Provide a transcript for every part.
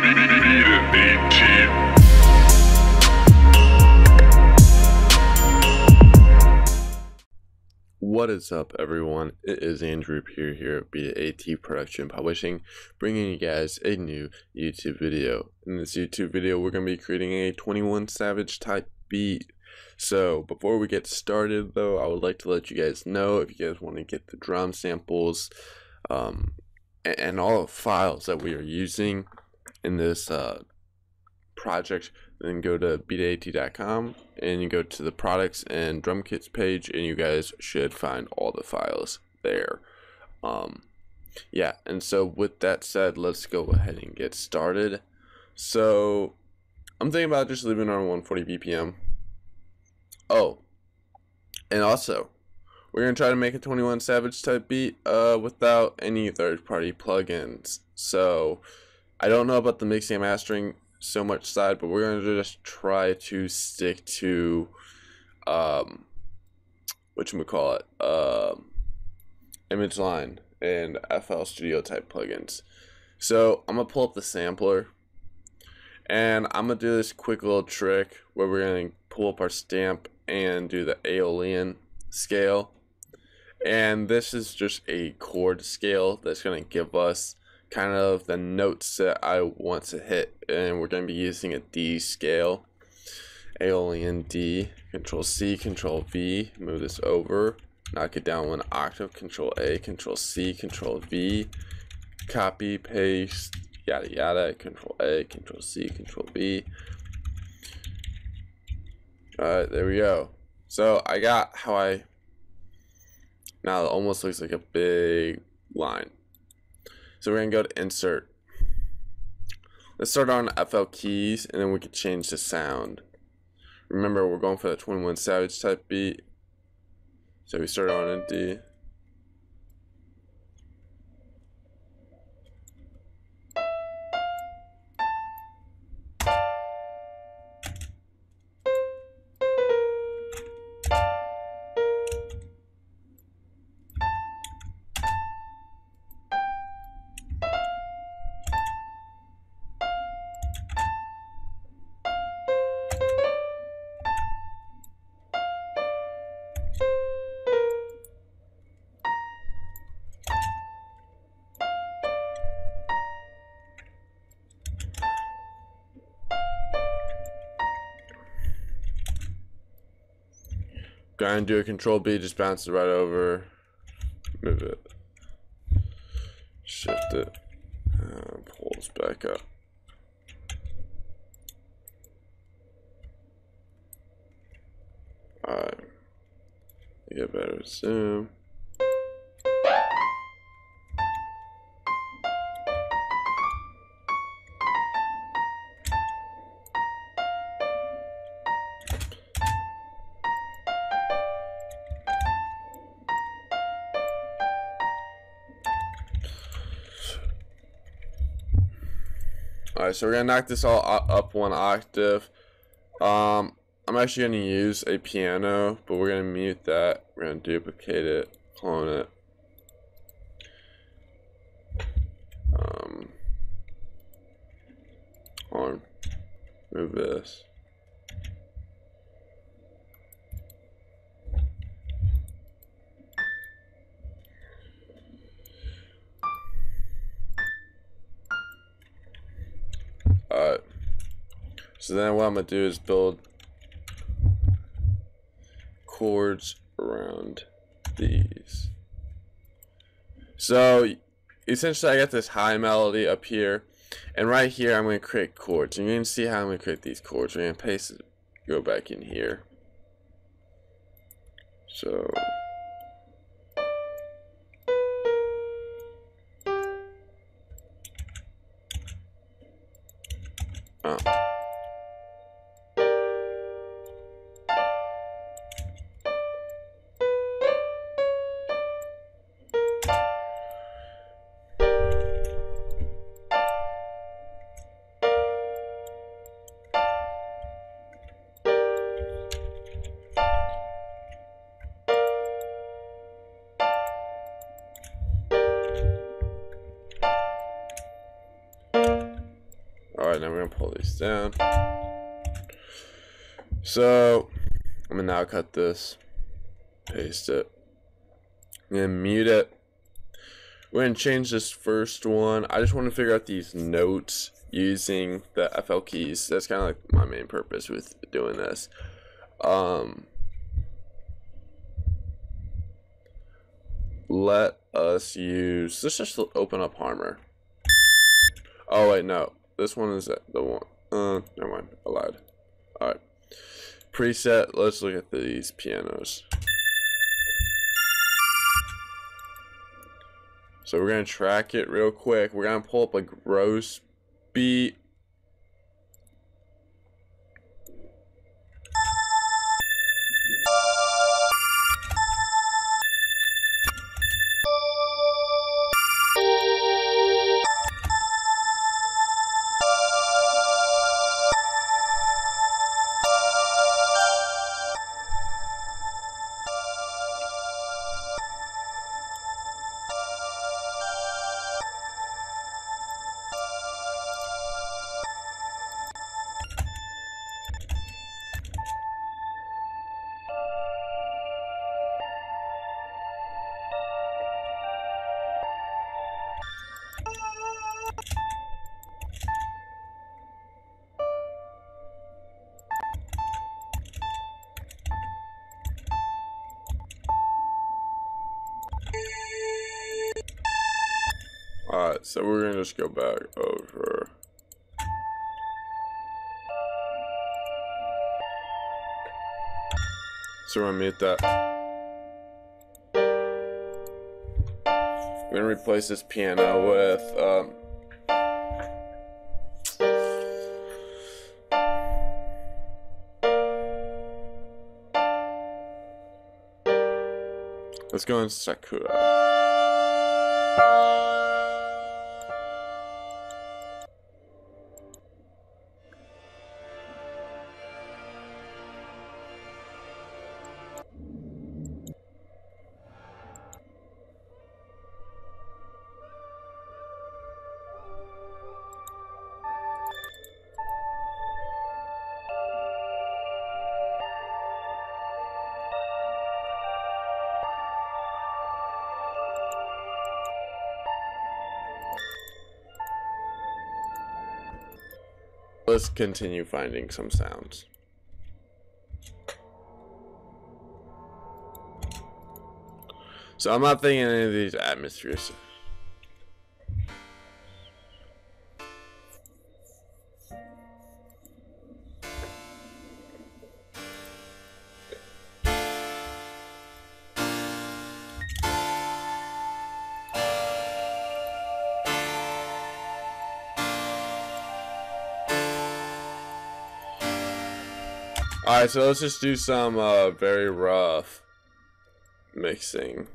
What is up, everyone? It is Andrew here at Beat It AT Production Publishing, bringing you guys a new YouTube video. In this YouTube video, we're going to be creating a 21 Savage type beat. So before we get started, though, I would like to let you guys know, if you guys want to get the drum samples and all the files that we are using in this project, then go to beatat.com and you go to the products and drum kits page, and you guys should find all the files there. Yeah, and so with that said, let's go ahead and get started. So I'm thinking about just leaving it on 140 BPM. Oh, and also we're gonna try to make a 21 Savage type beat without any third-party plugins. So I don't know about the mixing and mastering so much side, but we're gonna just try to stick to image line and FL Studio type plugins. So I'm gonna pull up the sampler and I'm gonna do this quick little trick where we're gonna pull up our stamp and do the Aeolian scale, and this is just a chord scale that's gonna give us kind of the notes that I want to hit, and we're going to be using a D scale. Aeolian D, Control C, Control V, move this over, knock it down one octave, Control A, Control C, Control V, copy, paste, yada yada, Control A, Control C, Control V. Alright, there we go. So I got now it almost looks like a big line. So we're going to go to insert. Let's start on FL keys, and then we can change the sound. Remember, we're going for the 21 Savage type beat. So we start on a D. Go ahead and do a Control B, just bounce it right over, move it, shift it, and pull this back up. Alright, get better zoom. Alright, so we're gonna knock this all up one octave. I'm actually gonna use a piano, but we're gonna mute that. We're gonna duplicate it, clone it. Move this. Alright, so then what I'm going to do is build chords around these. So essentially I got this high melody up here, and right here I'm going to create chords. And you can see how I'm going to create these chords. We're going to paste it, go back in here. So Alright, now we're gonna pull these down. So I'm gonna now cut this, paste it, and mute it. We're gonna change this first one. I just want to figure out these notes using the FL keys. That's kind of like my main purpose with doing this. Let us use, let's just open up Harmor. Oh wait, no, this one is the one. Never mind, I lied. Alright, preset, let's look at these pianos. So we're gonna track it real quick. We're gonna pull up a gross beat. Alright, so we're gonna just go back over. So we're gonna mute that. We're gonna replace this piano with let's go in Sakura. Let's continue finding some sounds. So I'm not thinking any of these atmospheres. Alright, so let's just do some very rough mixing.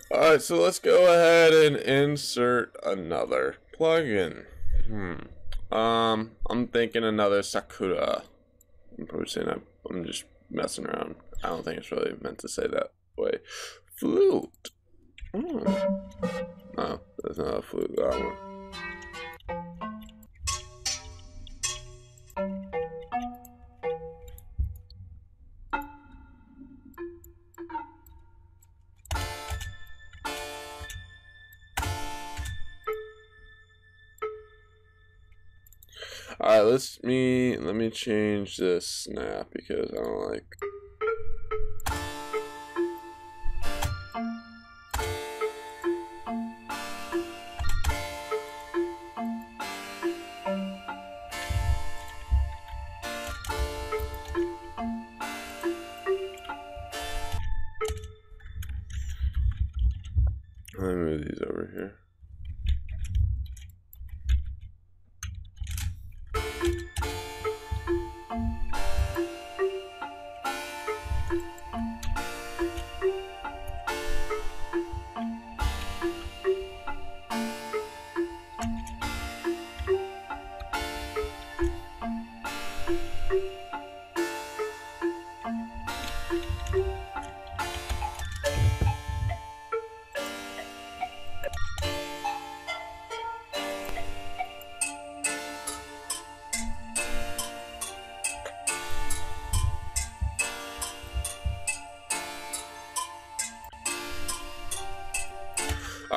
Alright, so let's go ahead and insert another plugin. I'm thinking another Sakura. I'm probably saying I'm just messing around. I don't think it's really meant to say that way. Flute. No, that's not a flute. That one. Alright, let me change this snap because I don't like. Let me move these over here.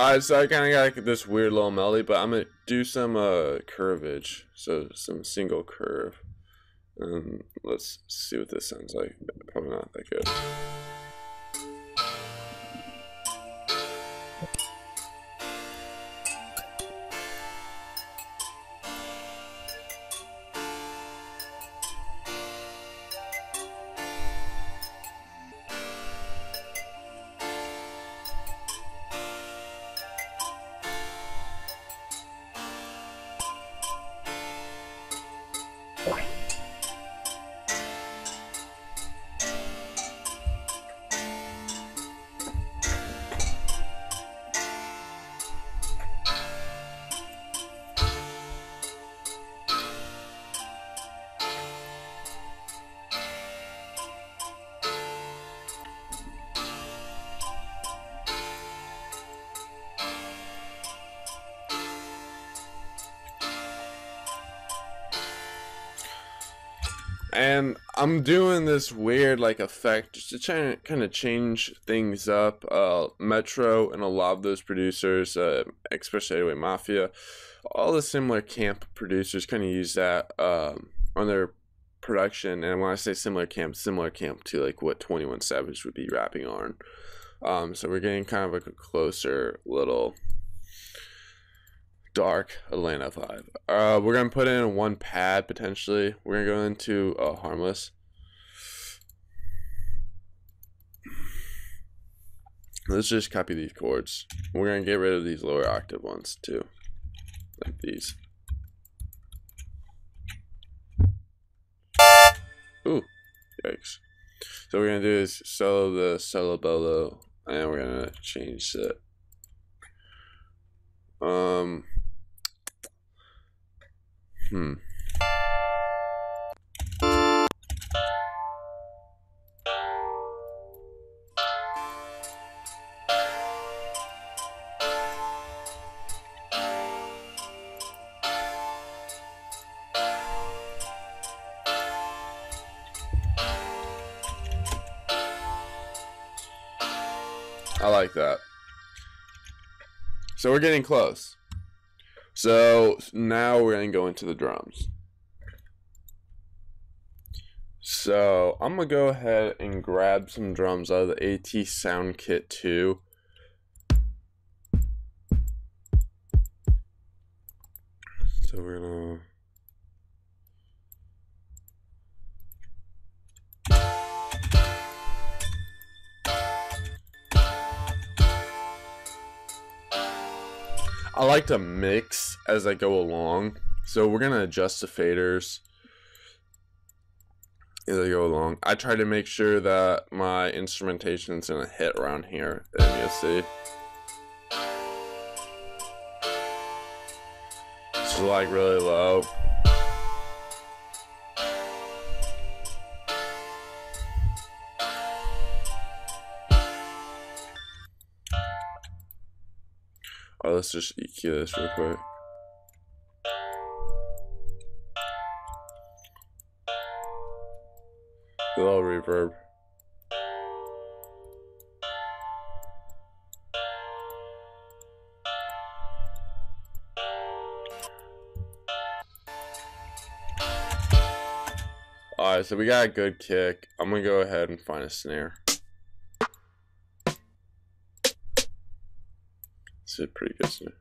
Alright, so I kind of got like this weird little melody, but I'm gonna do some curvage, so some single curve. Let's see what this sounds like. Probably not that good. And I'm doing this weird like effect just to try and kind of change things up. Metro and a lot of those producers, especially anyway Mafia, all the similar camp producers kind of use that on their production. And when I say similar camp to like what 21 Savage would be rapping on. So we're getting kind of like a closer little dark Atlanta vibe. We're gonna put in one pad potentially. We're gonna go into harmless. Let's just copy these chords. We're gonna get rid of these lower octave ones too, like these. Ooh, yikes! So what we're gonna do is solo the solo bolo, and we're gonna change it. I like that. So we're getting close. So now we're going to go into the drums. So I'm going to go ahead and grab some drums out of the AT Sound Kit 2. So we're going to... I like to mix as I go along, so we're gonna adjust the faders as I go along. I try to make sure that my instrumentation's gonna hit around here, and you'll see. So like really low. Oh, let's just EQ this real quick. A little reverb. Alright, so we got a good kick. I'm gonna go ahead and find a snare. It's a pretty good snare.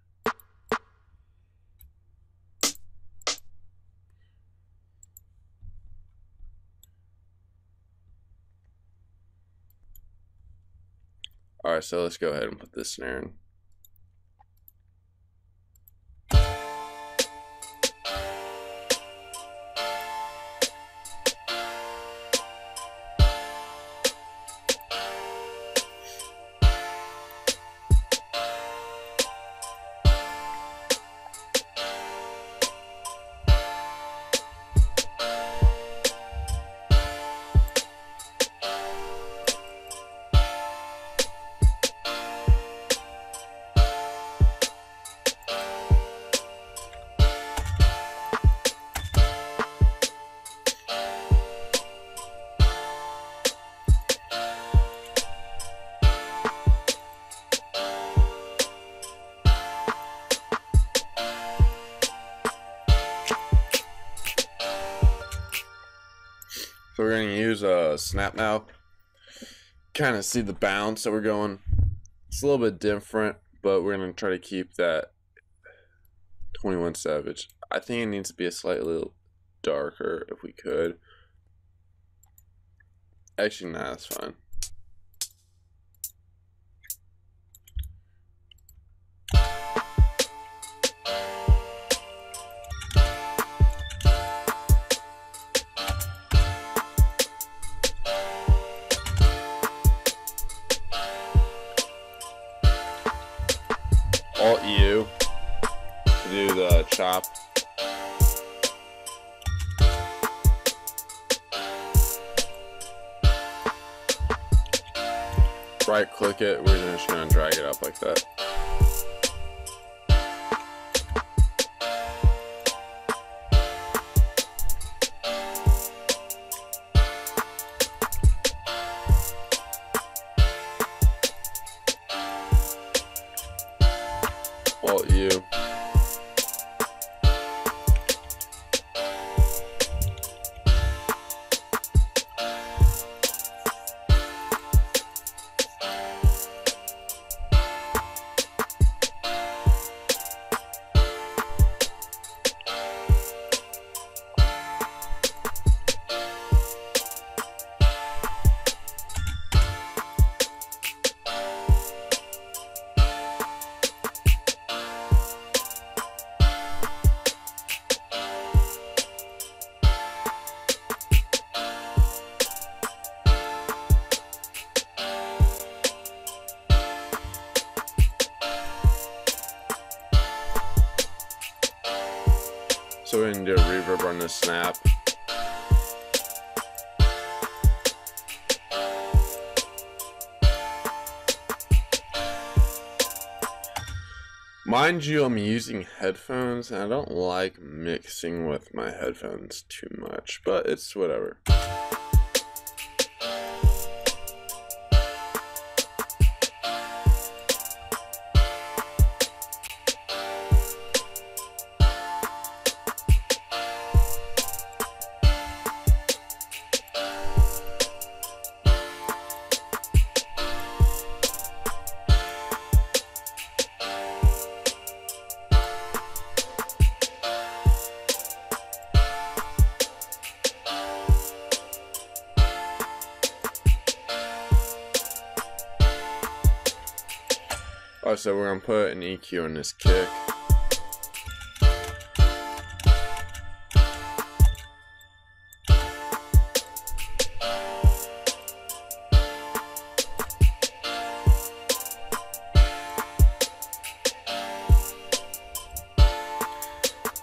Alright, so let's go ahead and put this snare in. So we're going to use a snap now. Kind of see the bounce that we're going. It's a little bit different, but we're going to try to keep that 21 Savage. I think it needs to be a slightly darker if we could. Actually, nah, that's fine. Alt U to do the chop. Right click it, we're just gonna drag it up like that. Alt U. So we're going to do a reverb on the snap. Mind you, I'm using headphones and I don't like mixing with my headphones too much, but it's whatever. So we're gonna put an EQ on this kick.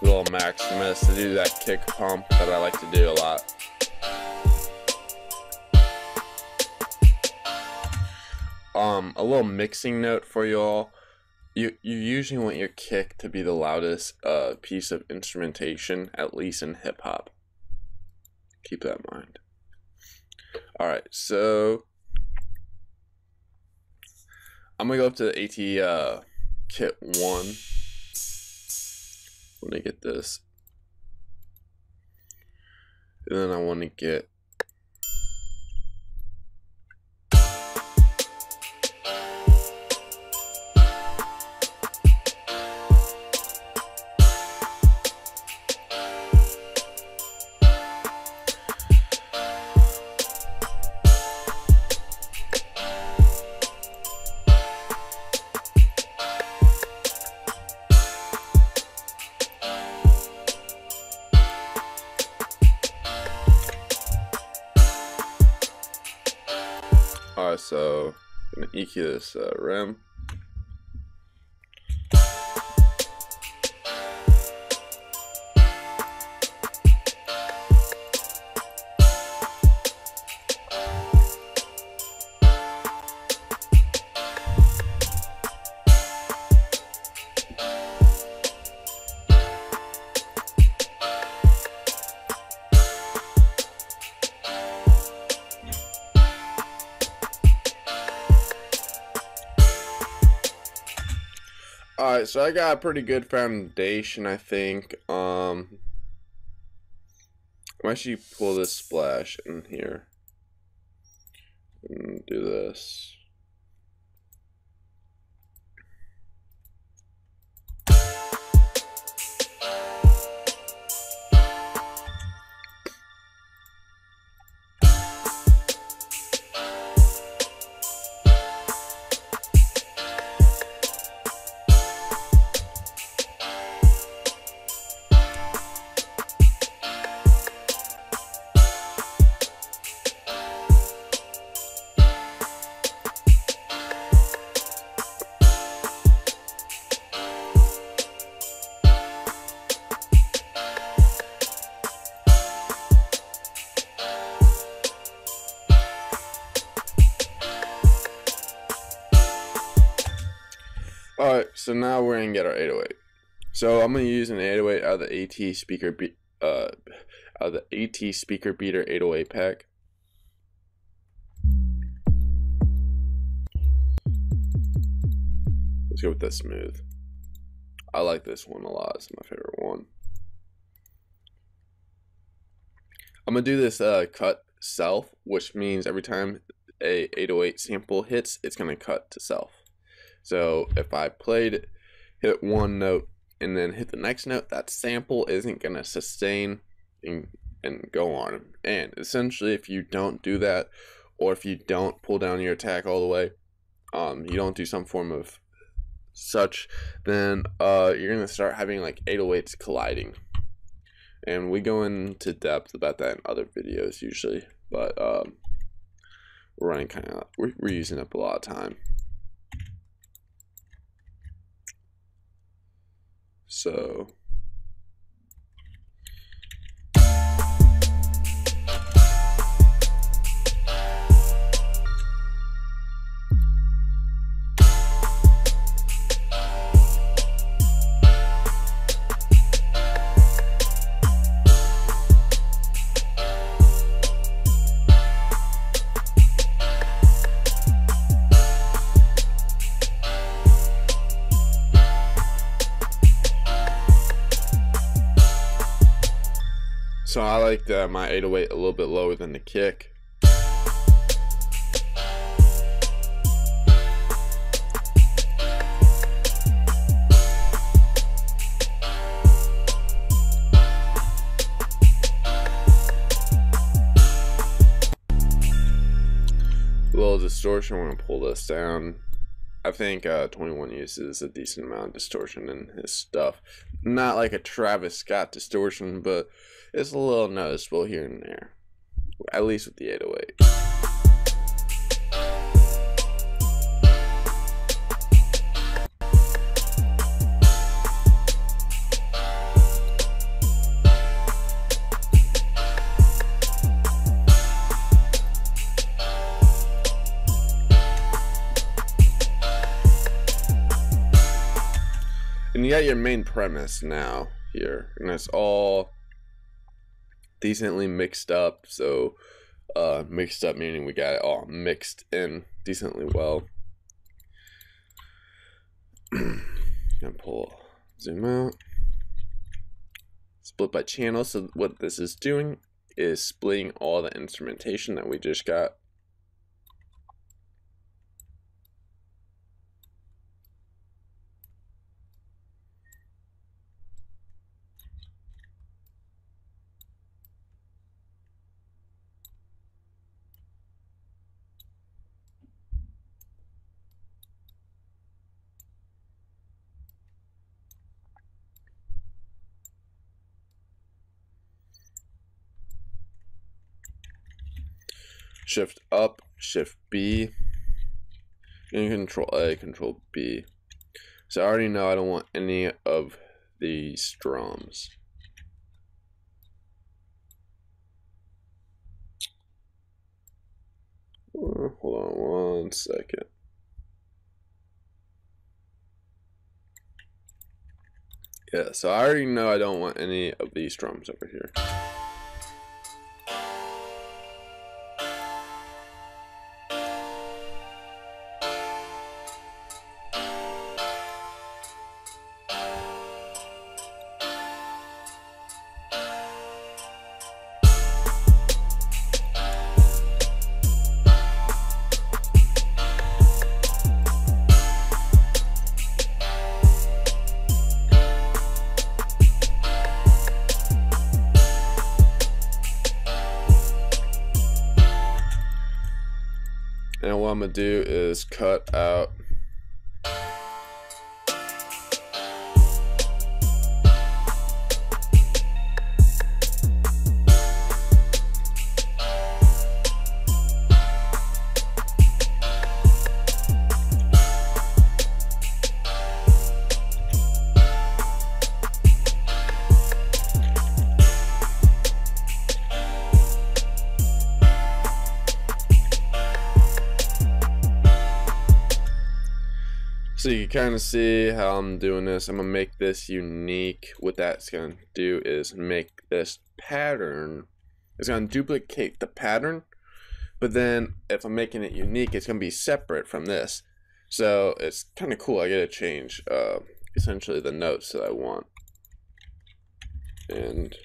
A little Maximus to do that kick pump that I like to do a lot. A little mixing note for you all. You usually want your kick to be the loudest piece of instrumentation, at least in hip hop. Keep that in mind. Alright, so I'm gonna go up to the AT kit 1. Let me get this. And then I want to get so I'm gonna EQ this rim. Alright, so I got a pretty good foundation, I think. I'm I'm actually pull this splash in here and do this. Alright, so now we're gonna get our 808. So I'm gonna use an 808 out of the AT speaker speaker beater 808 pack. Let's go with that smooth. I like this one a lot. It's my favorite one. I'm gonna do this cut self, which means every time a 808 sample hits, it's gonna cut to self. So if I played, hit one note, and then hit the next note, that sample isn't gonna sustain and go on. And essentially, if you don't do that, or if you don't pull down your attack all the way, you don't do some form of such, then you're gonna start having like 808s colliding. And we go into depth about that in other videos usually, but we're running we're using up a lot of time. So I like my 808 a little bit lower than the kick. A little distortion, we're gonna pull this down. I think 21 uses a decent amount of distortion in his stuff. Not like a Travis Scott distortion, but it's a little noticeable here and there. At least with the 808. And you got your main premise now here, and it's all decently mixed up. So mixed up meaning we got it all mixed in decently well. Gonna zoom out, split by channel. So what this is doing is splitting all the instrumentation that we just got. Shift up, Shift B, and Control A, Control B. So I already know I don't want any of these drums. Hold on 1 second. Yeah, so I already know I don't want any of these drums over here. And what I'm gonna do is cut out so you can kind of see how I'm doing this. I'm gonna make this unique. What that's gonna do is make this pattern, it's gonna duplicate the pattern, but then if I'm making it unique, it's gonna be separate from this. So it's kind of cool. I get to change essentially the notes that I want. And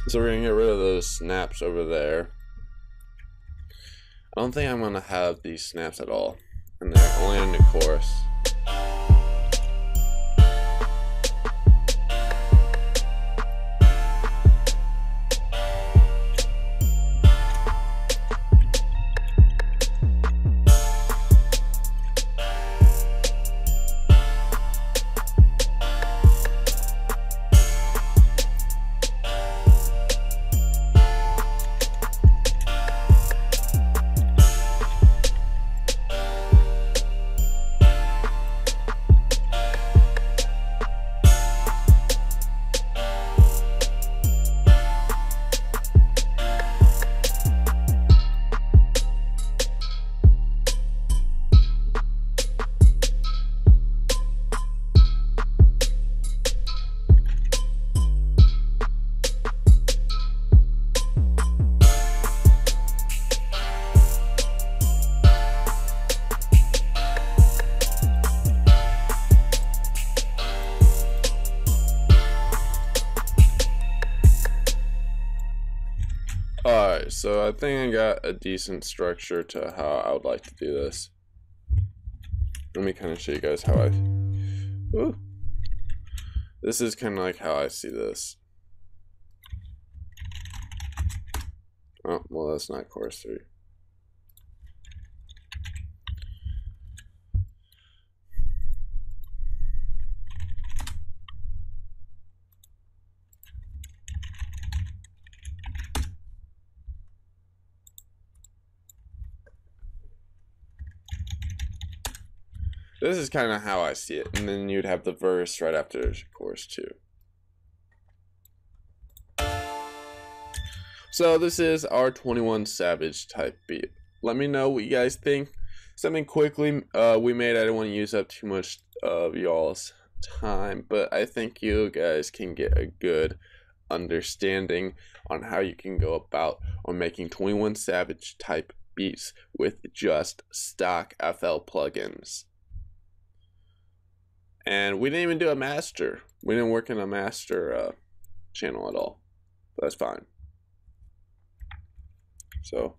so we're gonna get rid of those snaps over there. I don't think I'm gonna have these snaps at all, and they're only in the chorus. Alright, so I think I got a decent structure to how I would like to do this. Let me kind of show you guys how I... Ooh. This is kind of like how I see this. Oh, well, that's not chorus 3. This is kind of how I see it, and then you'd have the verse right after chorus 2. So this is our 21 Savage type beat. Let me know what you guys think. Something quickly we made. I don't want to use up too much of y'all's time, but I think you guys can get a good understanding on how you can go about on making 21 Savage type beats with just stock FL plugins. And we didn't even do a master. We didn't work in a master channel at all. But that's fine. So